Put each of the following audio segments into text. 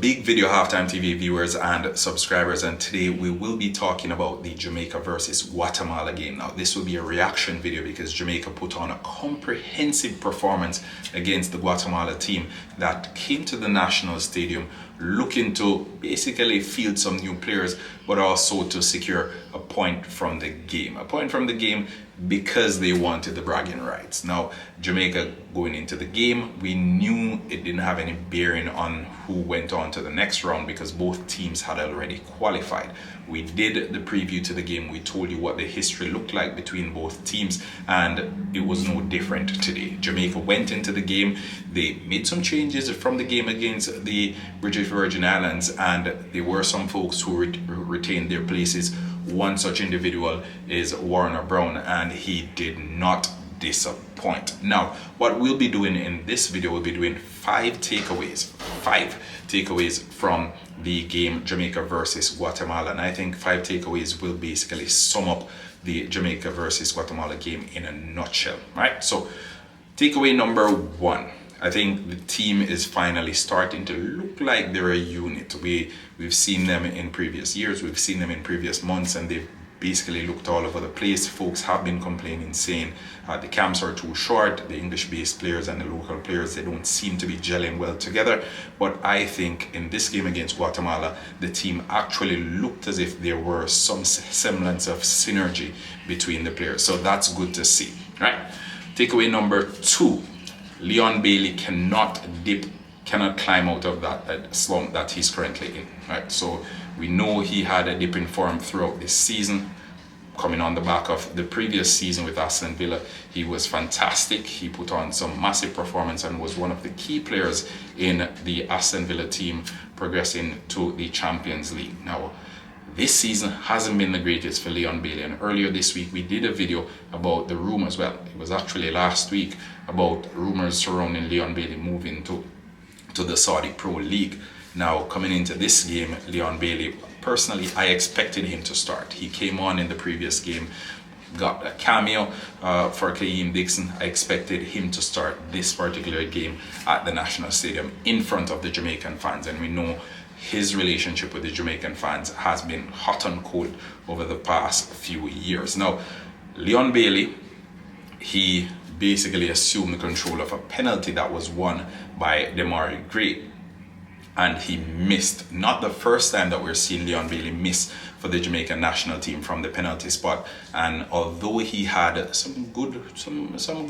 big video, Halftime TV viewers and subscribers, and today we will be talking about the Jamaica versus Guatemala game. Now this will be a reaction video because Jamaica put on a comprehensive performance against the Guatemala team that came to the National Stadium looking to basically field some new players, but also to secure a point from the game. A point from the game because they wanted the bragging rights. Now, Jamaica going into the game, we knew it didn't have any bearing on who went on to the next round because both teams had already qualified. We did the preview to the game. We told you what the history looked like between both teams, and it was no different today. Jamaica went into the game. They made some changes from the game against the British Virgin Islands, and there were some folks who retained their places. One such individual is Warner Brown, and he did not disappoint. Now, what we'll be doing in this video, we'll be doing five takeaways from the game Jamaica versus Guatemala, and I think five takeaways will basically sum up the Jamaica versus Guatemala game in a nutshell, right? So, takeaway number one. I think the team is finally starting to look like they're a unit. We've seen them in previous years, we've seen them in previous months, and they've basically looked all over the place. Folks have been complaining, saying the camps are too short, the English-based players and the local players, they don't seem to be gelling well together. But I think in this game against Guatemala, the team actually looked as if there were some semblance of synergy between the players. So that's good to see, right? Takeaway number two. Leon Bailey cannot climb out of that slump that he's currently in, right? So we know he had a dip in form throughout this season, coming on the back of the previous season with Aston Villa. He was fantastic. He put on some massive performance and was one of the key players in the Aston Villa team progressing to the Champions League. Now, this season hasn't been the greatest for Leon Bailey, and earlier this week we did a video about the rumors. Well, it was actually last week, about rumors surrounding Leon Bailey moving to the Saudi Pro League. Now, coming into this game, Leon Bailey, personally, I expected him to start. He came on in the previous game, got a cameo for Kaheem Dixon. I expected him to start this particular game at the National Stadium in front of the Jamaican fans, and we know his relationship with the Jamaican fans has been hot and cold over the past few years. Now, Leon Bailey, he basically assumed the control of a penalty that was won by Demarai Gray, and he missed. Not the first time that we're seeing Leon Bailey miss for the Jamaican national team from the penalty spot. And although he had some good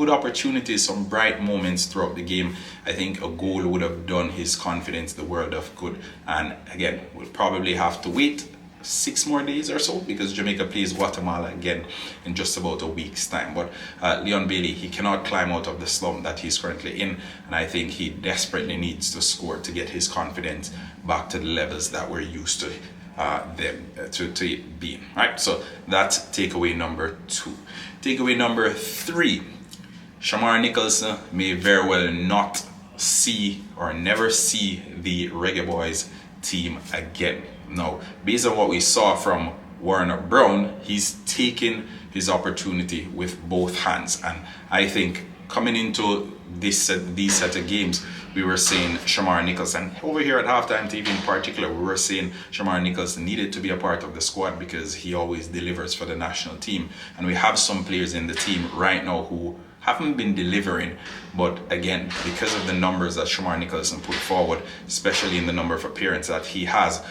opportunities, some bright moments throughout the game, I think a goal would have done his confidence the world of good. And again, we'll probably have to wait 6 more days or so because Jamaica plays Guatemala again in just about a week's time. But Leon Bailey, he cannot climb out of the slump that he's currently in, and I think he desperately needs to score to get his confidence back to the levels that we're used to to being, right? So that's takeaway number 2. Takeaway number 3, Shamar Nicholson may very well not see or never see the Reggae Boys team again. Now, based on what we saw from Warner Brown, he's taking his opportunity with both hands, and I think coming into these set of games, we were saying Shamar Nicholson, over here at Halftime TV in particular, we were saying Shamar Nicholson needed to be a part of the squad because he always delivers for the national team, and we have some players in the team right now who haven't been delivering, but again, because of the numbers that Shamar Nicholson put forward, especially in the number of appearances that he has,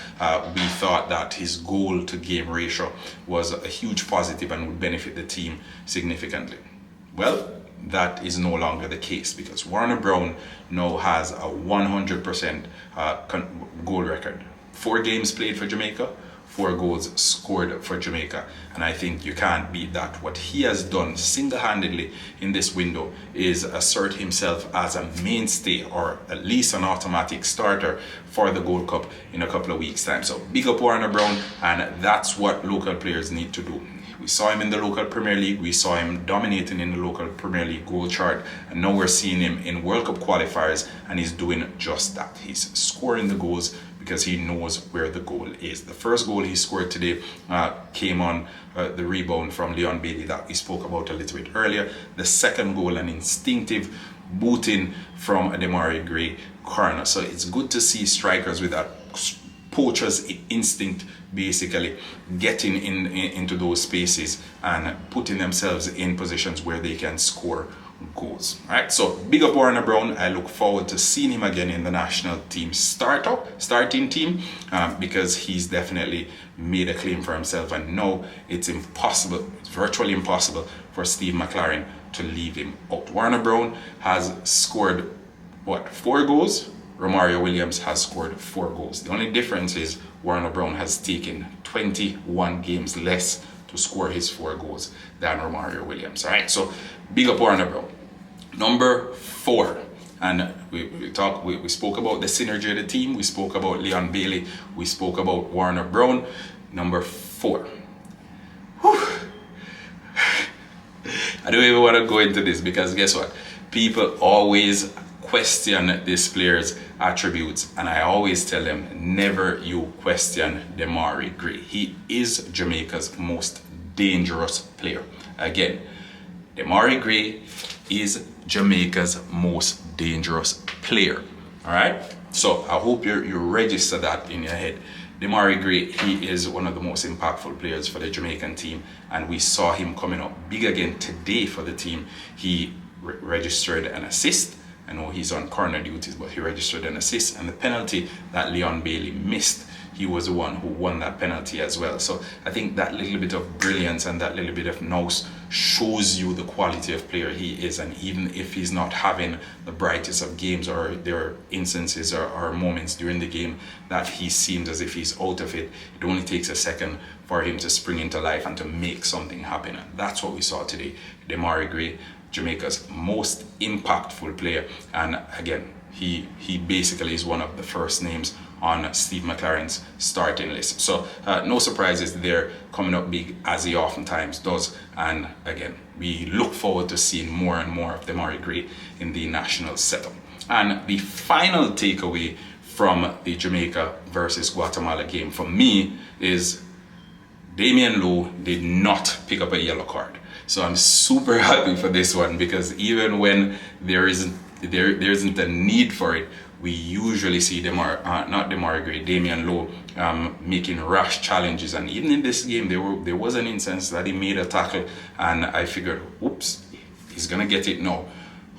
we thought that his goal to game ratio was a huge positive and would benefit the team significantly. Well, that is no longer the case because Warner Brown now has a 100% goal record. 4 games played for Jamaica, 4 goals scored for Jamaica, and I think you can't beat that. What he has done single-handedly in this window is assert himself as a mainstay, or at least an automatic starter for the Gold Cup in a couple of weeks' time. So big up Warner Brown, and that's what local players need to do. We saw him in the local Premier League, we saw him dominating in the local Premier League goal chart, and now we're seeing him in World Cup qualifiers, and he's doing just that. He's scoring the goals because he knows where the goal is. The first goal he scored today came on the rebound from Leon Bailey that we spoke about a little bit earlier. The second goal, an instinctive booting from a Demarai Gray corner. So it's good to see strikers with that poacher's instinct, basically getting into those spaces and putting themselves in positions where they can score goals. All right, so big up Warner Brown. I look forward to seeing him again in the national team starting team, because he's definitely made a claim for himself, and now it's virtually impossible for Steve McLaren to leave him out. Warner Brown has scored 4 goals. Romario Williams has scored 4 goals. The only difference is Warner Brown has taken 21 games less to score his 4 goals than Romario Williams. All right, so big up Warner Brown. Number 4, and we spoke about the synergy of the team. We spoke about Leon Bailey. We spoke about Warner Brown. Number 4. Whew. I don't even want to go into this, because guess what? People always question this player's attributes, and I always tell them, never you question Demarai Gray. He is Jamaica's most dangerous player. Again, Demarai Gray is Jamaica's most dangerous player. All right, so I hope you register that in your head. Demarai Gray, he is one of the most impactful players for the Jamaican team, and we saw him coming up big again today for the team. He registered an assist. I know he's on corner duties, but he registered an assist, and the penalty that Leon Bailey missed, he was the one who won that penalty as well. So I think that little bit of brilliance and that little bit of nous shows you the quality of player he is. And even if he's not having the brightest of games, or there are instances or moments during the game that he seems as if he's out of it, it only takes a second for him to spring into life and to make something happen. And that's what we saw today. Demarai Gray, Jamaica's most impactful player, and again, he basically is one of the first names on Steve McLaren's starting list. So no surprises there, coming up big as he oftentimes does. And again, we look forward to seeing more and more of Demarai Gray in the national setup. And the final takeaway from the Jamaica versus Guatemala game for me is Damian Lowe did not pick up a yellow card. So I'm super happy for this one, because even when there isn't a need for it, we usually see Demarai Gray, Damian Lowe making rash challenges. And even in this game, there was an instance that he made a tackle, and I figured, oops, he's gonna get it now.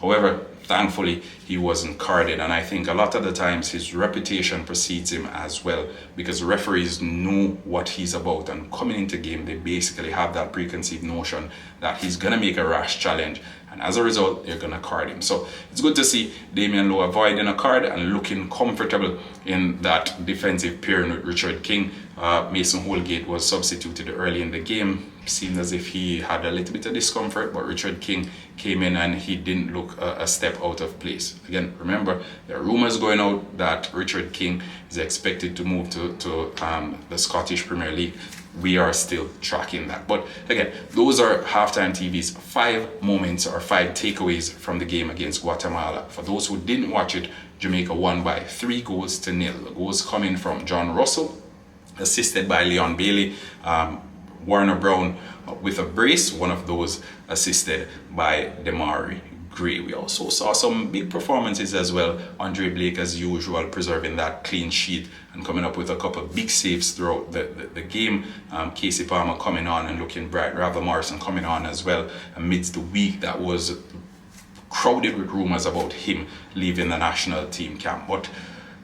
However, thankfully, he wasn't carded, and I think a lot of the times his reputation precedes him as well, because referees know what he's about, and coming into game, they basically have that preconceived notion that he's gonna make a rash challenge, and as a result, they're gonna card him. So it's good to see Damian Lowe avoiding a card and looking comfortable in that defensive pairing with Richard King. Mason Holgate was substituted early in the game. Seemed as if he had a little bit of discomfort, but Richard King came in and he didn't look a step out of place. Again, remember, there are rumors going out that Richard King is expected to move to the Scottish Premier League. We are still tracking that. But again, those are Halftime TV's 5 moments or 5 takeaways from the game against Guatemala. For those who didn't watch it, Jamaica won by 3-0. The goals coming from John Russell, assisted by Leon Bailey, Warner Brown with a brace, one of those assisted by Demarai Gray. We also saw some big performances as well. Andre Blake, as usual, preserving that clean sheet and coming up with a couple of big saves throughout the game. Casey Palmer coming on and looking bright. Ravel Morrison coming on as well amidst the week that was crowded with rumors about him leaving the national team camp. But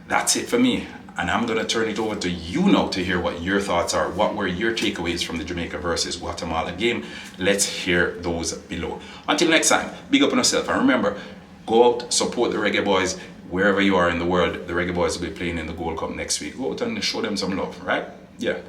that's it for me. And I'm going to turn it over to you now to hear what your thoughts are. What were your takeaways from the Jamaica versus Guatemala game? Let's hear those below. Until next time, big up on yourself. And remember, go out, support the Reggae Boys. Wherever you are in the world, the Reggae Boys will be playing in the Gold Cup next week. Go out and show them some love, right? Yeah.